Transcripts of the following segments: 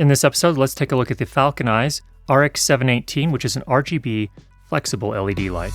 In this episode, let's take a look at the Falcon Eyes RX-718, which is an RGB flexible LED light.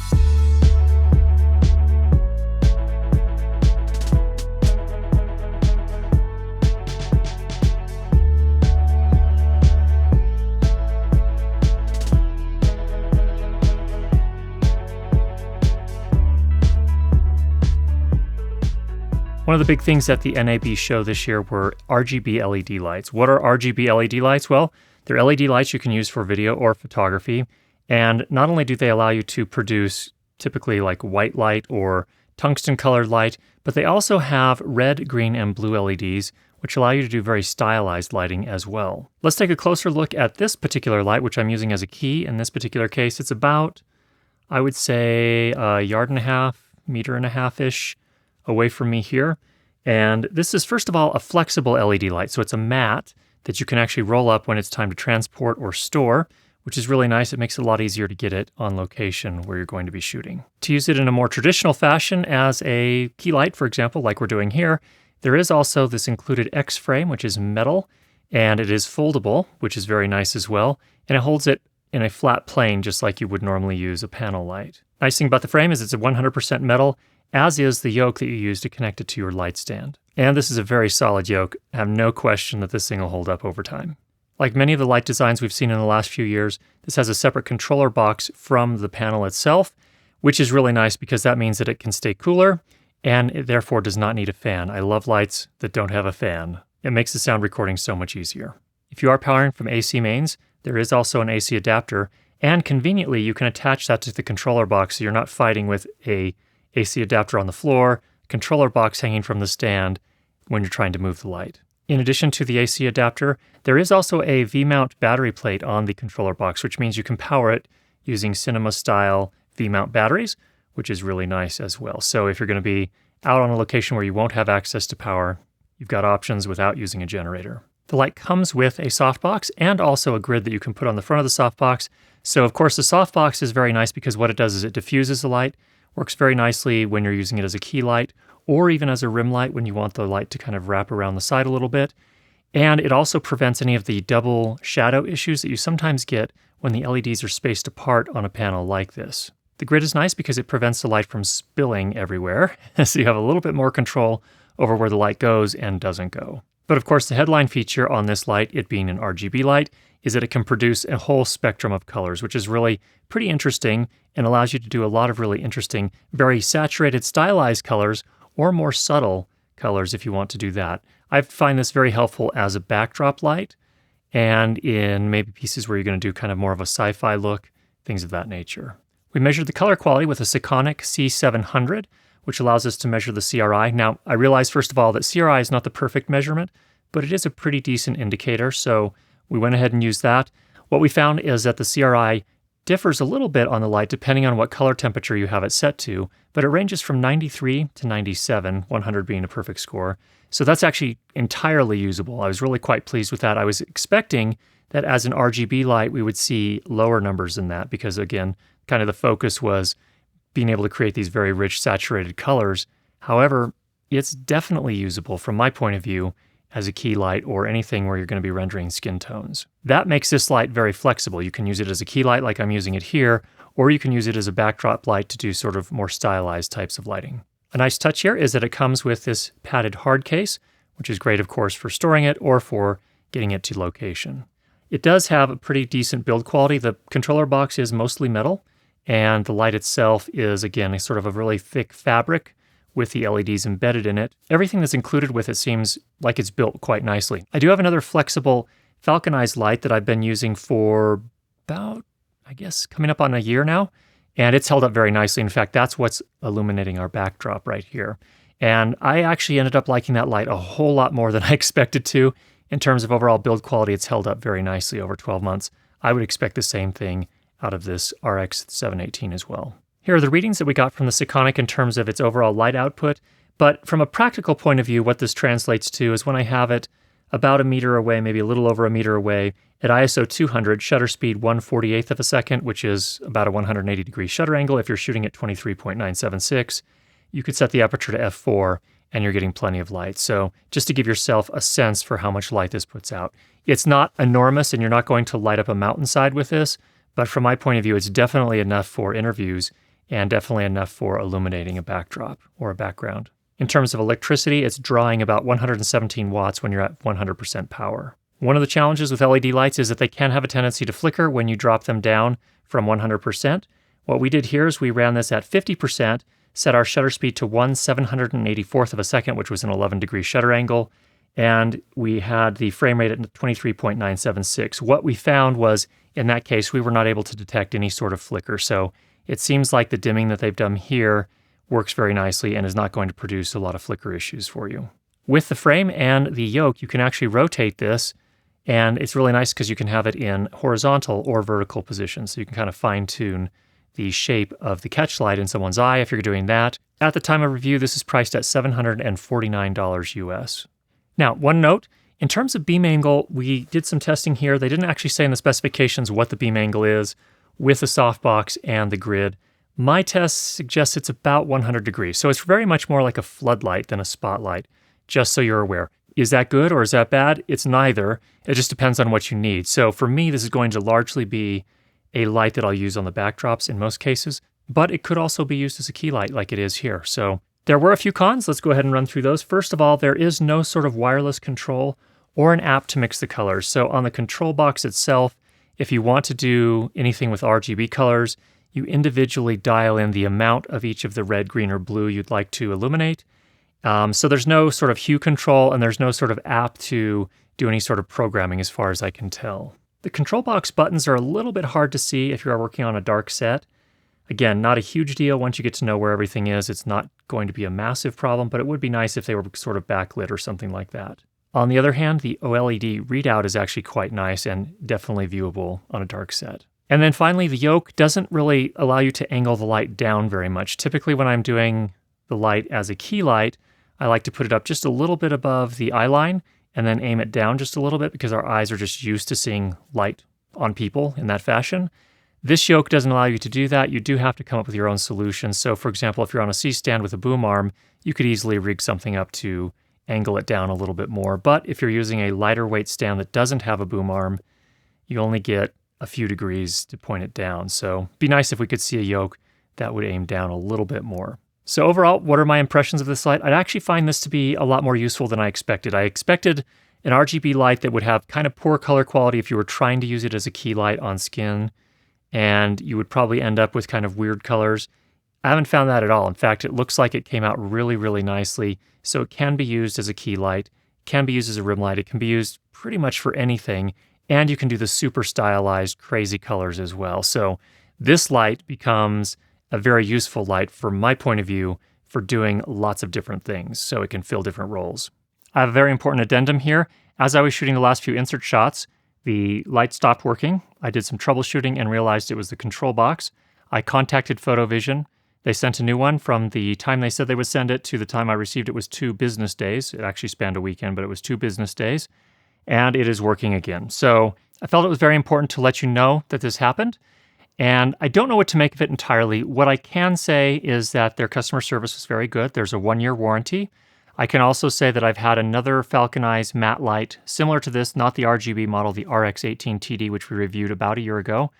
One of the big things at the NAB show this year were RGB LED lights. What are RGB LED lights? Well, they're LED lights you can use for video or photography. And not only do they allow you to produce typically like white light or tungsten colored light, but they also have red, green, and blue LEDs, which allow you to do very stylized lighting as well. Let's take a closer look at this particular light, which I'm using as a key. In this particular case, it's about, I would say, a yard and a half, meter and a half-ish away from me here. And this is, first of all, a flexible LED light. So it's a mat that you can actually roll up when it's time to transport or store, which is really nice. It makes it a lot easier to get it on location where you're going to be shooting. To use it in a more traditional fashion as a key light, for example, like we're doing here, there is also this included X frame, which is metal, and it is foldable, which is very nice as well. And it holds it in a flat plane, just like you would normally use a panel light. Nice thing about the frame is it's a 100% metal, as is the yoke that you use to connect it to your light stand. And this is a very solid yoke. I have no question that this thing will hold up over time. Like many of the light designs we've seen in the last few years, this has a separate controller box from the panel itself, which is really nice because that means that it can stay cooler and it therefore does not need a fan. I love lights that don't have a fan. It makes the sound recording so much easier. If you are powering from AC mains, there is also an AC adapter, and conveniently you can attach that to the controller box so you're not fighting with a AC adapter on the floor, controller box hanging from the stand when you're trying to move the light. In addition to the AC adapter, there is also a V-mount battery plate on the controller box, which means you can power it using cinema-style V-mount batteries, which is really nice as well. So if you're going to be out on a location where you won't have access to power, you've got options without using a generator. The light comes with a softbox and also a grid that you can put on the front of the softbox. So of course the softbox is very nice because what it does is it diffuses the light. Works very nicely when you're using it as a key light or even as a rim light when you want the light to kind of wrap around the side a little bit. And it also prevents any of the double shadow issues that you sometimes get when the LEDs are spaced apart on a panel like this. The grid is nice because it prevents the light from spilling everywhere, so you have a little bit more control over where the light goes and doesn't go. But of course, the headline feature on this light, it being an RGB light, is that it can produce a whole spectrum of colors, which is really pretty interesting and allows you to do a lot of really interesting, very saturated, stylized colors or more subtle colors if you want to do that. I find this very helpful as a backdrop light and in maybe pieces where you're going to do kind of more of a sci-fi look, things of that nature. We measured the color quality with a Panasonic C700, which allows us to measure the CRI. Now, I realize, first of all, that CRI is not the perfect measurement, but it is a pretty decent indicator, so we went ahead and used that. What we found is that the CRI differs a little bit on the light depending on what color temperature you have it set to, but it ranges from 93 to 97, 100 being a perfect score. So that's actually entirely usable. I was really quite pleased with that. I was expecting that as an RGB light, we would see lower numbers than that because, again, kind of the focus was being able to create these very rich, saturated colors. However, it's definitely usable from my point of view as a key light or anything where you're going to be rendering skin tones. That makes this light very flexible. You can use it as a key light like I'm using it here, or you can use it as a backdrop light to do sort of more stylized types of lighting. A nice touch here is that it comes with this padded hard case, which is great, of course, for storing it or for getting it to location. It does have a pretty decent build quality. The controller box is mostly metal, and the light itself is, again, a sort of a really thick fabric with the LEDs embedded in it. Everything that's included with it seems like it's built quite nicely. I do have another flexible Falcon Eyes light that I've been using for about, I guess, coming up on a year now, and it's held up very nicely. In fact, that's what's illuminating our backdrop right here. And I actually ended up liking that light a whole lot more than I expected to. In terms of overall build quality, it's held up very nicely over 12 months. I would expect the same thing out of this RX-718 as well. Here are the readings that we got from the Panasonic in terms of its overall light output, but from a practical point of view, what this translates to is when I have it about a meter away, maybe a little over a meter away, at ISO 200, shutter speed 1/48th of a second, which is about a 180-degree shutter angle. If you're shooting at 23.976, you could set the aperture to f4, and you're getting plenty of light. So just to give yourself a sense for how much light this puts out. It's not enormous and you're not going to light up a mountainside with this, but from my point of view, it's definitely enough for interviews and definitely enough for illuminating a backdrop or a background. In terms of electricity, it's drawing about 117 watts when you're at 100% power. One of the challenges with LED lights is that they can have a tendency to flicker when you drop them down from 100%. What we did here is we ran this at 50%, set our shutter speed to 1/784th of a second, which was an 11-degree shutter angle, and we had the frame rate at 23.976. What we found was, in that case, we were not able to detect any sort of flicker, so it seems like the dimming that they've done here works very nicely and is not going to produce a lot of flicker issues for you. With the frame and the yoke, you can actually rotate this, and it's really nice because you can have it in horizontal or vertical position, so you can kind of fine-tune the shape of the catch light in someone's eye if you're doing that. At the time of review, this is priced at $749 US. Now, one note, in terms of beam angle, we did some testing here. They didn't actually say in the specifications what the beam angle is with the softbox and the grid. My test suggests it's about 100 degrees, so it's very much more like a floodlight than a spotlight, just so you're aware. Is that good or is that bad? It's neither. It just depends on what you need. So for me, this is going to largely be a light that I'll use on the backdrops in most cases, but it could also be used as a key light like it is here. So there were a few cons. Let's go ahead and run through those. First of all, there is no sort of wireless control or an app to mix the colors. So on the control box itself, if you want to do anything with RGB colors, you individually dial in the amount of each of the red, green, or blue you'd like to illuminate. So there's no sort of hue control and there's no sort of app to do any sort of programming as far as I can tell. The control box buttons are a little bit hard to see if you are working on a dark set. Again, not a huge deal once you get to know where everything is. It's not going to be a massive problem, but it would be nice if they were sort of backlit or something like that. On the other hand, the OLED readout is actually quite nice and definitely viewable on a dark set. And then finally, the yoke doesn't really allow you to angle the light down very much. Typically when I'm doing the light as a key light, I like to put it up just a little bit above the eye line and then aim it down just a little bit because our eyes are just used to seeing light on people in that fashion. This yoke doesn't allow you to do that. You do have to come up with your own solutions. So for example, if you're on a C-stand with a boom arm, you could easily rig something up to angle it down a little bit more. But if you're using a lighter weight stand that doesn't have a boom arm, you only get a few degrees to point it down. So it'd be nice if we could see a yoke that would aim down a little bit more. So overall, what are my impressions of this light? I'd actually find this to be a lot more useful than I expected. I expected an RGB light that would have kind of poor color quality if you were trying to use it as a key light on skin, and you would probably end up with kind of weird colors. I haven't found that at all. In fact, it looks like it came out really, really nicely. So it can be used as a key light, can be used as a rim light, it can be used pretty much for anything, and you can do the super stylized, crazy colors as well. So this light becomes a very useful light from my point of view for doing lots of different things, so it can fill different roles. I have a very important addendum here. As I was shooting the last few insert shots, the light stopped working. I did some troubleshooting and realized it was the control box. I contacted PhotoVision. They sent a new one. From the time they said they would send it to the time I received it was 2 business days. It actually spanned a weekend, but it was 2 business days, and it is working again. So I felt it was very important to let you know that this happened. And I don't know what to make of it entirely. What I can say is that their customer service was very good. There's a 1-year warranty. I can also say that I've had another Falcon Eyes matte light, similar to this, not the RGB model, the RX-718 TD, which we reviewed about a year ago.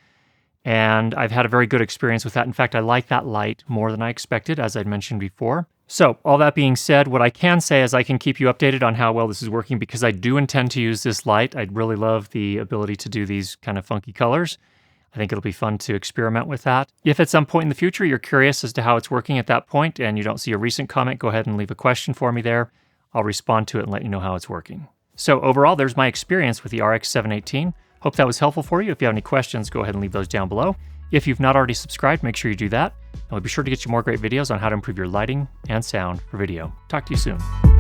And I've had a very good experience with that. In fact, I like that light more than I expected, as I'd mentioned before. So all that being said, what I can say is I can keep you updated on how well this is working because I do intend to use this light. I'd really love the ability to do these kind of funky colors. I think it'll be fun to experiment with that. If at some point in the future you're curious as to how it's working at that point and you don't see a recent comment, go ahead and leave a question for me there. I'll respond to it and let you know how it's working. So overall, there's my experience with the RX-718. Hope that was helpful for you. If you have any questions, go ahead and leave those down below. If you've not already subscribed, make sure you do that. And we'll be sure to get you more great videos on how to improve your lighting and sound for video. Talk to you soon.